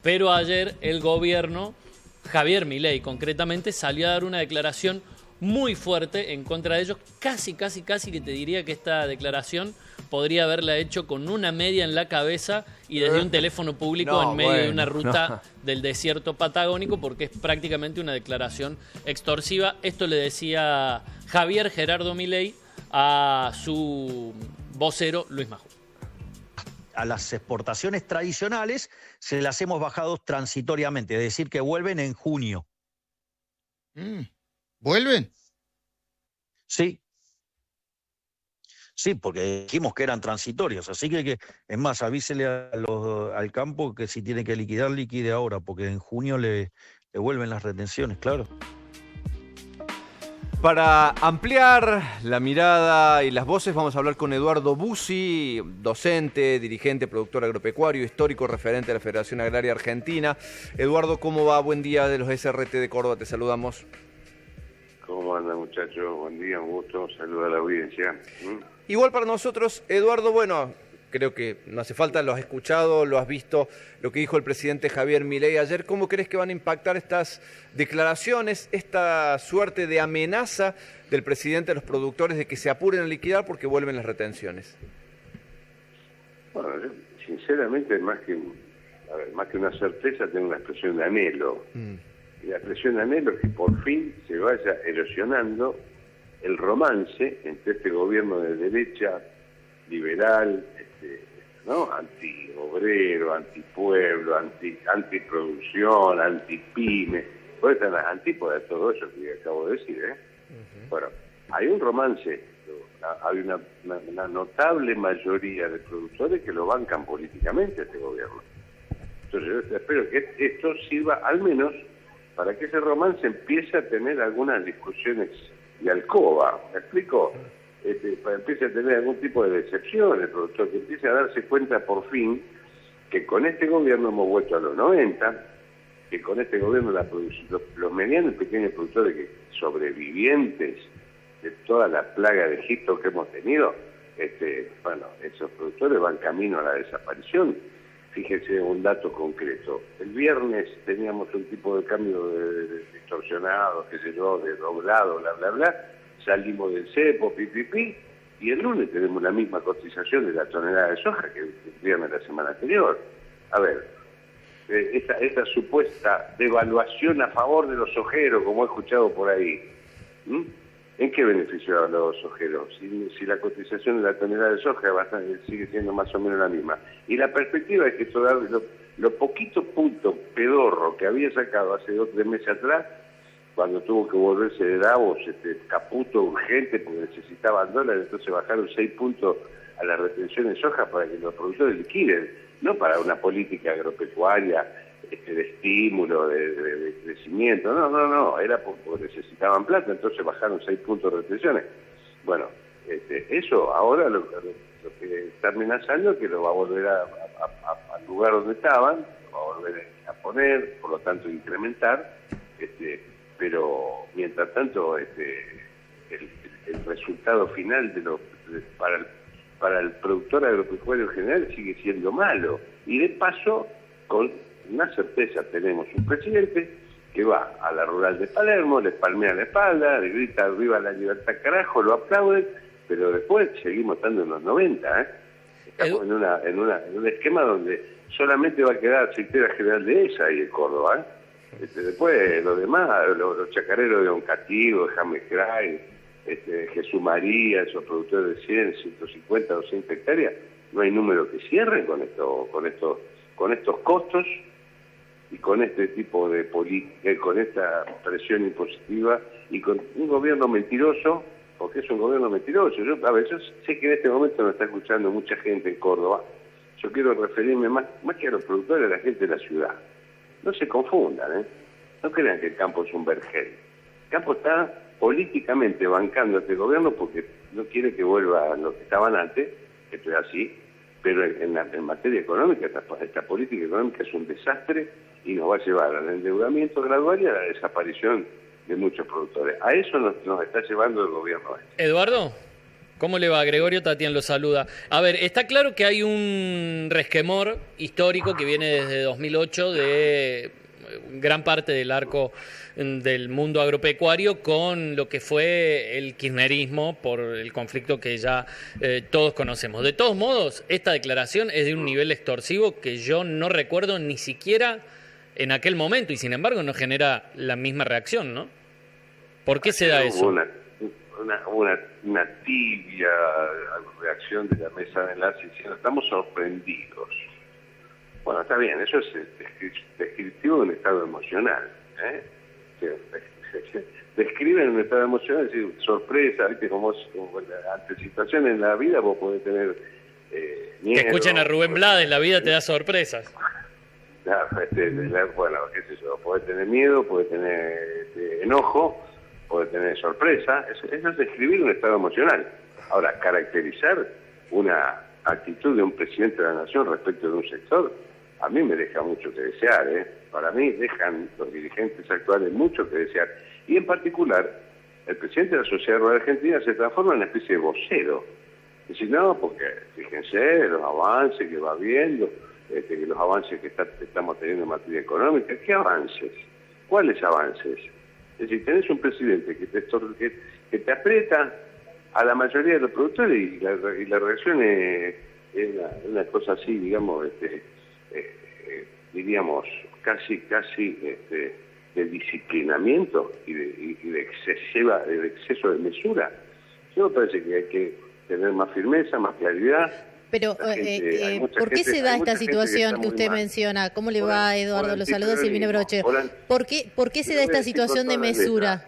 Pero ayer el gobierno, Javier Milei concretamente, salió a dar una declaración muy fuerte en contra de ellos. Casi que te diría que esta declaración podría haberla hecho con una media en la cabeza y desde un teléfono público en medio de una ruta del desierto patagónico, porque es prácticamente una declaración extorsiva. Esto le decía Javier Gerardo Milei a su vocero Luis Majul. A las exportaciones tradicionales se las hemos bajado transitoriamente, es decir, que vuelven en junio. ¿Vuelven? Sí. Sí, porque dijimos que eran transitorios, así que es más, avísele al campo que si tiene que liquidar, liquide ahora, porque en junio le vuelven las retenciones, claro. Para ampliar la mirada y las voces vamos a hablar con Eduardo Bussi, docente, dirigente, productor agropecuario, histórico, referente de la Federación Agraria Argentina. Eduardo, ¿cómo va? Buen día de los SRT de Córdoba, te saludamos. ¿Cómo andan, muchachos? Buen día, un gusto, saludo a la audiencia. Igual para nosotros, Eduardo, bueno, creo que no hace falta, lo has escuchado, lo has visto, lo que dijo el presidente Javier Milei ayer. ¿Cómo crees que van a impactar estas declaraciones, esta suerte de amenaza del presidente a los productores de que se apuren a liquidar porque vuelven las retenciones? Bueno, yo, sinceramente, más que una certeza, tengo una expresión de anhelo. Y la expresión de anhelo es que por fin se vaya erosionando el romance entre este gobierno de derecha, liberal, ¿no? Anti-obrero, antipueblo, antiproducción, anti-pyme. Pues están las antípodas de todo eso que acabo de decir, Bueno, hay un romance, hay una notable mayoría de productores que lo bancan políticamente a este gobierno. Entonces yo espero que esto sirva al menos para que ese romance empiece a tener algunas discusiones de alcoba, ¿me explico? Empiece a tener algún tipo de decepción el productor, que empiece a darse cuenta por fin que con este gobierno hemos vuelto a los 90, que con este gobierno los medianos y pequeños productores sobrevivientes de toda la plaga de Egipto que hemos tenido, bueno, esos productores van camino a la desaparición. Fíjese un dato concreto. El viernes teníamos un tipo de cambio de distorsionado, qué sé yo, de doblado, bla, bla, bla. Salimos del cepo, y el lunes tenemos la misma cotización de la tonelada de soja que el viernes de la semana anterior. A ver, esta supuesta devaluación a favor de los sojeros, como he escuchado por ahí, ¿en qué beneficio a los sojeros? Si la cotización de la tonelada de soja sigue siendo más o menos la misma. Y la perspectiva es que esto lo poquito punto pedorro que había sacado hace 2 o 3 meses atrás, cuando tuvo que volverse de Davos, Caputo urgente porque necesitaban dólares, entonces bajaron 6 puntos a la retención de soja para que los productores liquiden, no para una política agropecuaria de estímulo, de crecimiento, no, era porque necesitaban plata, entonces bajaron 6 puntos de retenciones. Bueno, eso ahora lo que está amenazando es que lo va a volver al lugar donde estaban, lo va a volver a poner, por lo tanto incrementar, pero mientras tanto el resultado final para el productor agropecuario en general sigue siendo malo. Y de paso, con una certeza, tenemos un presidente que va a la rural de Palermo, le palmea la espalda, le grita arriba la libertad carajo, lo aplauden, pero después seguimos estando en los 90, Estamos en un esquema donde solamente va a quedar secretaria general de esa ahí en Córdoba, Después los demás, los chacareros de Don Cativo, de James Cray, Jesús María, esos productores de 100, 150, 200 hectáreas, no hay número que cierren con estos costos y con este tipo de política, con esta presión impositiva y con un gobierno mentiroso, porque es un gobierno mentiroso. Yo sé que en este momento nos está escuchando mucha gente en Córdoba. Yo quiero referirme más que a los productores, a la gente de la ciudad. No se confundan, No crean que el campo es un vergel. El campo está políticamente bancando a este gobierno porque no quiere que vuelva a lo que estaban antes, esto es así, pero en materia económica, esta política económica es un desastre y nos va a llevar al endeudamiento gradual y a la desaparición de muchos productores. A eso nos está llevando el gobierno. Eduardo. ¿Cómo le va? Gregorio Tatián lo saluda. A ver, está claro que hay un resquemor histórico que viene desde 2008 de gran parte del arco del mundo agropecuario con lo que fue el kirchnerismo por el conflicto que ya todos conocemos. De todos modos, esta declaración es de un nivel extorsivo que yo no recuerdo ni siquiera en aquel momento y sin embargo no genera la misma reacción, ¿no? ¿Por qué se da eso? Una tibia reacción de la mesa de enlace diciendo estamos sorprendidos. Bueno, está bien, eso es descriptivo de un estado emocional. Describen un estado emocional, es decir, sorpresa, ¿viste? Como ante situaciones en la vida vos podés tener miedo. Que escuchen a Rubén Blades, la vida te da sorpresas. Bueno, qué sé yo, podés tener miedo, podés tener enojo, puede tener sorpresa, eso es describir un estado emocional. Ahora, caracterizar una actitud de un presidente de la nación respecto de un sector, a mí me deja mucho que desear, Para mí dejan los dirigentes actuales mucho que desear. Y en particular, el presidente de la Sociedad Rural Argentina se transforma en una especie de vocero. Es decir, no, porque fíjense los avances que va viendo, que los avances que estamos teniendo en materia económica. ¿Qué avances? ¿Cuáles avances? Es decir, tenés un presidente que te aprieta a la mayoría de los productores y la reacción es una cosa así, digamos, diríamos, casi de disciplinamiento y de exceso de mesura. Yo me parece que hay que tener más firmeza, más claridad. Pero, ¿por qué se da esta situación que usted menciona? ¿Cómo le va, Eduardo? Los saludos, Silvina Broche. ¿Por qué se da esta situación de mesura?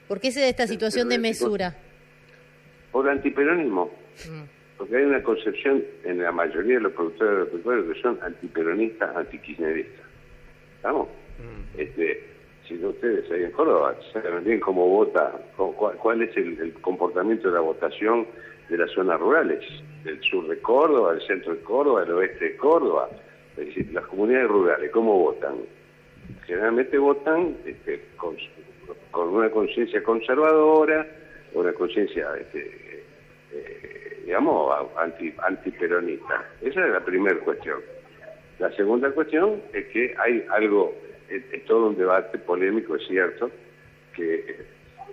¿Por qué se da esta situación de mesura? Por antiperonismo. Porque hay una concepción en la mayoría de los productores agropecuarios que son antiperonistas, antikirchneristas. ¿Estamos? Si ustedes ahí en Córdoba saben bien cómo vota, cuál es el comportamiento de la votación de las zonas rurales, del sur de Córdoba, del centro de Córdoba, del oeste de Córdoba, es decir, las comunidades rurales, ¿cómo votan? Generalmente votan con una conciencia conservadora, una conciencia, digamos, antiperonista. Esa es la primera cuestión. La segunda cuestión es que hay algo, es todo un debate polémico, es cierto, que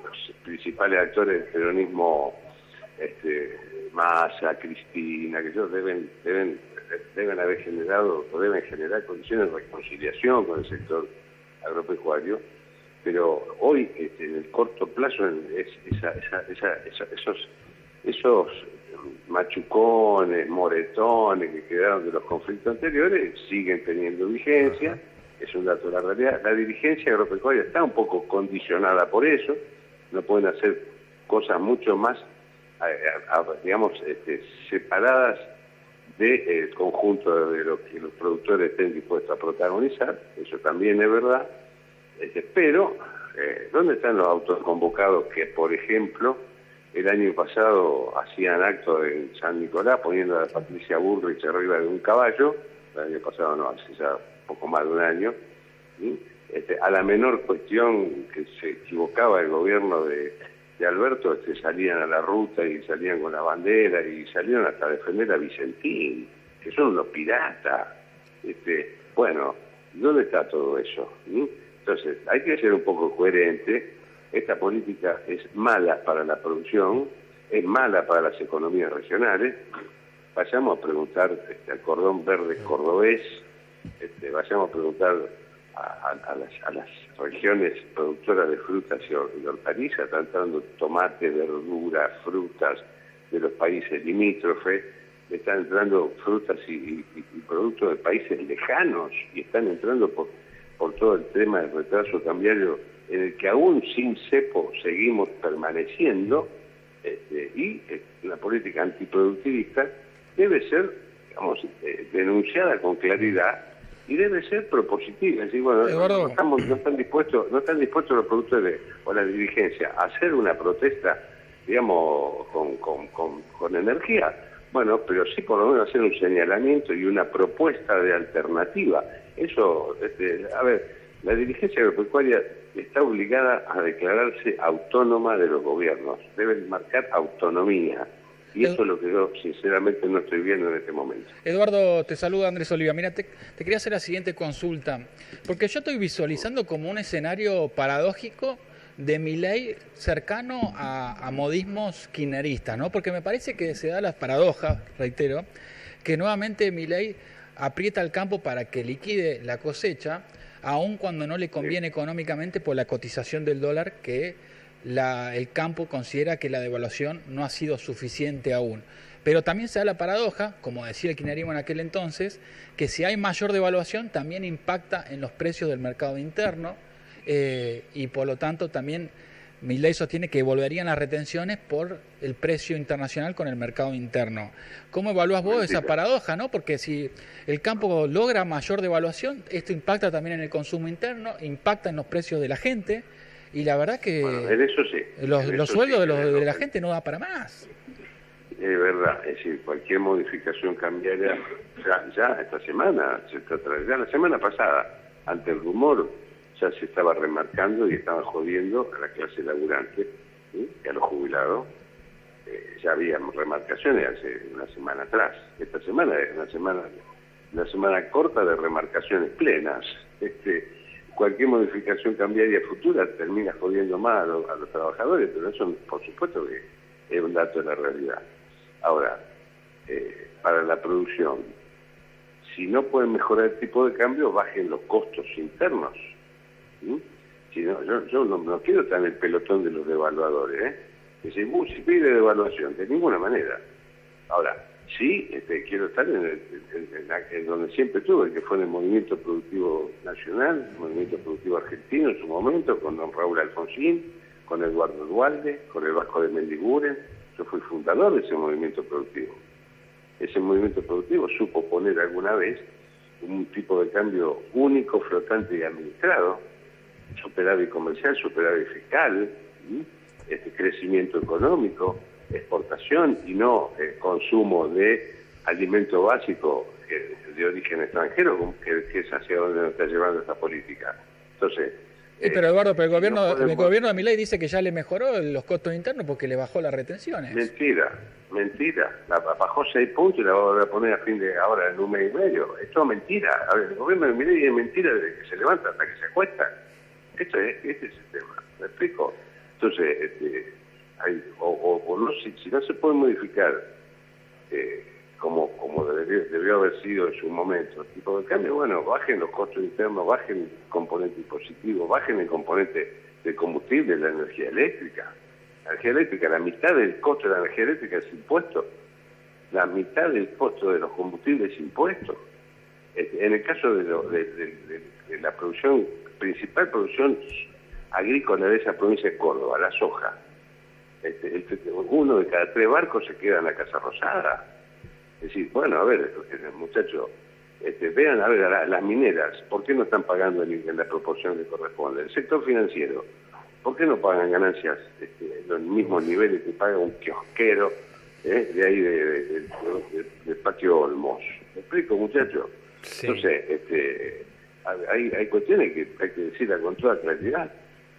los principales actores del peronismo, Massa, Cristina, que ellos deben haber generado o deben generar condiciones de reconciliación con el sector agropecuario, pero hoy en el corto plazo esos machucones, moretones que quedaron de los conflictos anteriores siguen teniendo vigencia, es un dato de la realidad. La dirigencia agropecuaria está un poco condicionada por eso, no pueden hacer cosas mucho más digamos, separadas del conjunto de lo que los productores estén dispuestos a protagonizar, eso también es verdad, pero ¿dónde están los autoconvocados que, por ejemplo, el año pasado hacían actos en San Nicolás poniendo a Patricia Bullrich arriba de un caballo? El año pasado no, hace ya poco más de un año, ¿sí? A la menor cuestión que se equivocaba el gobierno de Alberto, salían a la ruta y salían con la bandera y salieron hasta defender a Vicentín, que son unos piratas. Bueno, ¿dónde está todo eso? Entonces, hay que ser un poco coherente. Esta política es mala para la producción, es mala para las economías regionales. Vayamos a preguntar al cordón verde cordobés, vayamos a preguntar a las regiones productoras de frutas y hortalizas, están entrando tomate, verdura, frutas de los países limítrofes, están entrando frutas y productos de países lejanos y están entrando por todo el tema del retraso cambiario en el que aún sin cepo seguimos permaneciendo, y la política antiproductivista debe ser, digamos, denunciada con claridad y debe ser propositiva. Es decir, bueno, no están dispuestos los productores o la dirigencia a hacer una protesta, digamos, con energía. Bueno, pero sí por lo menos hacer un señalamiento y una propuesta de alternativa. Eso, a ver, la dirigencia agropecuaria está obligada a declararse autónoma de los gobiernos, deben marcar autonomía. Y eso es lo que yo sinceramente no estoy viendo en este momento. Eduardo, te saluda Andrés Oliva. Mira, te quería hacer la siguiente consulta, porque yo estoy visualizando como un escenario paradójico de Milei cercano a modismos kirchneristas, ¿no? Porque me parece que se da la paradoja, reitero, que nuevamente Milei aprieta el campo para que liquide la cosecha, aun cuando no le conviene económicamente por la cotización del dólar, que el campo considera que la devaluación no ha sido suficiente aún. Pero también se da la paradoja, como decía el kirchnerismo en aquel entonces, que si hay mayor devaluación también impacta en los precios del mercado interno, y por lo tanto también Milei sostiene que volverían las retenciones por el precio internacional con el mercado interno. ¿Cómo evalúas vos esa paradoja, no? Porque si el campo logra mayor devaluación, esto impacta también en el consumo interno, impacta en los precios de la gente, y la verdad que en eso sí, los sueldos de la gente no da para más. Es verdad, es decir, cualquier modificación cambiaria, ya esta semana, ya la semana pasada, ante el rumor, ya se estaba remarcando y estaban jodiendo a la clase laburante, ¿sí? Y a los jubilados. Ya había remarcaciones hace una semana atrás. Esta semana es una semana corta de remarcaciones plenas. Cualquier modificación cambiaria futura termina jodiendo más a los trabajadores, pero eso por supuesto que es un dato de la realidad. Ahora, para la producción, si no pueden mejorar el tipo de cambio, bajen los costos internos. ¿Sí? Si no, yo no quiero estar en el pelotón de los devaluadores, que si pide devaluación, de ninguna manera. Ahora, sí, quiero estar en donde siempre estuve, que fue en el movimiento productivo nacional, el movimiento productivo argentino en su momento, con don Raúl Alfonsín, con Eduardo Duhalde, con el Vasco de Mendiguren. Yo fui fundador de ese movimiento productivo. Ese movimiento productivo supo poner alguna vez un tipo de cambio único, flotante y administrado, superávit comercial, superávit fiscal, crecimiento económico, exportación y no consumo de alimento básico de origen extranjero, que es hacia donde nos está llevando esta política. Entonces, pero Eduardo, el gobierno de Milei dice que ya le mejoró los costos internos porque le bajó las retenciones. Mentira. Bajó 6 puntos y la va a volver a poner a fin de ahora en un mes y medio. Esto es mentira. A ver, el gobierno de Milei es mentira desde que se levanta hasta que se acuesta. Este es el tema. ¿Me explico? Entonces, si no se puede modificar como debió haber sido en su momento el tipo de cambio, bueno, bajen los costos internos, bajen el componente impositivo, bajen el componente de combustible, la energía eléctrica. La energía eléctrica, la mitad del costo de la energía eléctrica es impuesto. La mitad del costo de los combustibles es impuesto. En el caso de la producción, principal producción agrícola de esa provincia de Córdoba, la soja, 1 de cada 3 barcos se queda en la Casa Rosada. Es decir, bueno, a ver, muchachos, vean a ver las mineras, ¿por qué no están pagando en la proporción que corresponde? El sector financiero, ¿por qué no pagan ganancias en los mismos niveles que paga un kiosquero de ahí del patio Olmos? ¿Me explico, muchachos? Sí. Entonces, hay cuestiones que hay que decirlas con toda claridad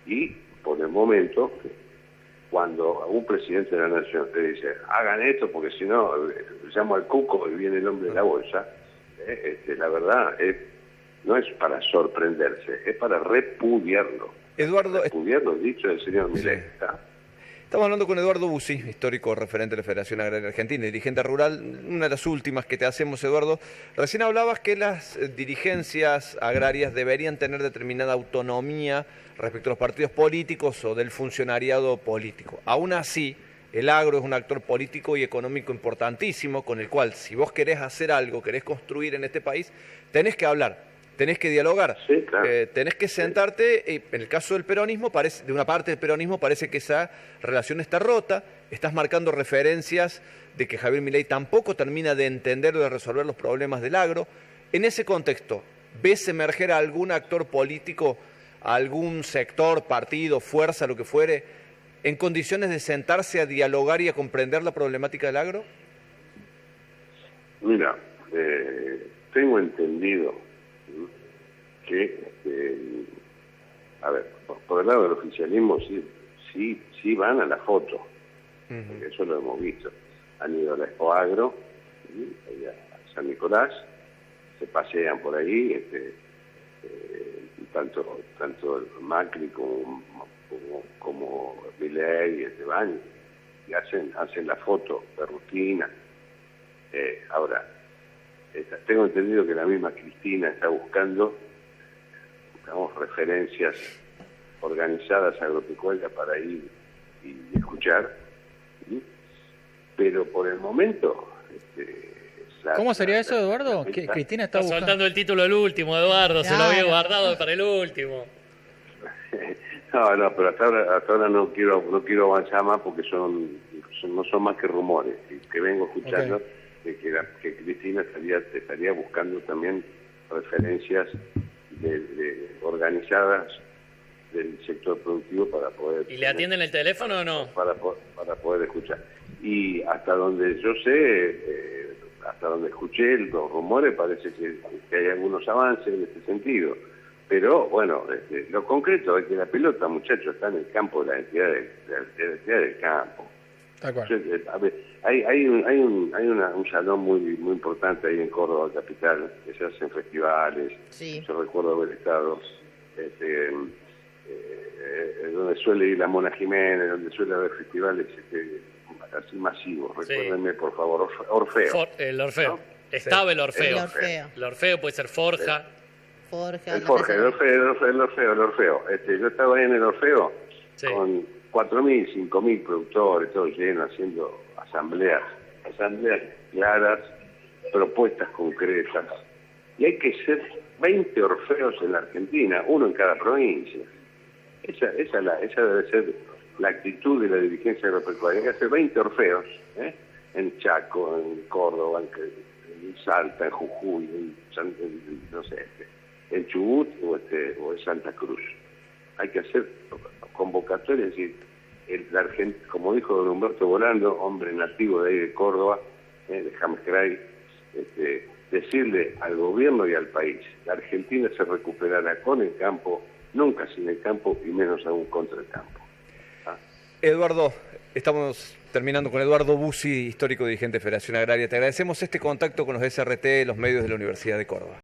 y por el momento, cuando un presidente de la nación te dice hagan esto porque si no llamo al cuco y viene el hombre de la bolsa, la verdad no es para sorprenderse, es para repudiarlo. Eduardo, repudiarlo, dicho del señor Milei. Sí. Estamos hablando con Eduardo Bussi, histórico referente de la Federación Agraria Argentina, dirigente rural. Una de las últimas que te hacemos, Eduardo. Recién hablabas que las dirigencias agrarias deberían tener determinada autonomía respecto a los partidos políticos o del funcionariado político. Aún así, el agro es un actor político y económico importantísimo con el cual, si vos querés hacer algo, querés construir en este país, tenés que hablar. Tenés que dialogar, sí, claro. Tenés que sentarte, en el caso del peronismo, de una parte del peronismo parece que esa relación está rota, estás marcando referencias de que Javier Milei tampoco termina de entender o de resolver los problemas del agro. En ese contexto, ¿ves emerger a algún actor político, a algún sector, partido, fuerza, lo que fuere, en condiciones de sentarse a dialogar y a comprender la problemática del agro? Mira, tengo entendido que a ver, por el lado del oficialismo sí van a la foto, porque eso lo hemos visto. Han ido a la Expo Agro, a San Nicolás, se pasean por ahí, tanto Macri como Milei van y hacen la foto de rutina. Ahora, tengo entendido que la misma Cristina está buscando, digamos, referencias organizadas agropecuarias para ir y escuchar, ¿sí? Pero por el momento... ¿Cómo sería eso, Eduardo? Que Cristina está buscando... soltando el título del último, Eduardo, se lo había guardado para el último. No, pero hasta ahora no quiero avanzar más porque no son más que rumores que vengo escuchando, de que Cristina estaría buscando también referencias organizadas del sector productivo para poder... ¿Y le atienden el teléfono o no? Para poder escuchar. Y hasta donde yo sé, hasta donde escuché los rumores, parece que hay algunos avances en este sentido. Pero, bueno, lo concreto es que la pelota, muchachos, está en el campo de la entidad del campo. A ver, hay un salón muy importante ahí en Córdoba capital, que se hacen festivales. Sí. Yo recuerdo haber estado donde suele ir la Mona Jiménez, donde suele haber festivales así masivos. Recuérdenme, por favor, Orfeo. El Orfeo. ¿No? Estaba el Orfeo. El Orfeo puede ser Forja. El Orfeo. Yo estaba ahí en el Orfeo con 4.000, 5.000 productores, todo lleno, haciendo asambleas claras, propuestas concretas. Y hay que ser 20 Orfeos en la Argentina, uno en cada provincia. Esa debe ser la actitud de la dirigencia agropecuaria. Hay que hacer 20 Orfeos, en Chaco, en Córdoba, en Salta, en Jujuy, en Chubut o en Santa Cruz. Hay que hacer convocatorias, es decir, como dijo don Humberto Volando, hombre nativo de ahí de Córdoba, de Jamescray, decirle al gobierno y al país, la Argentina se recuperará con el campo, nunca sin el campo y menos aún contra el campo. Eduardo, estamos terminando con Eduardo Bussi, histórico dirigente de Federación Agraria. Te agradecemos este contacto con los SRT, los medios de la Universidad de Córdoba.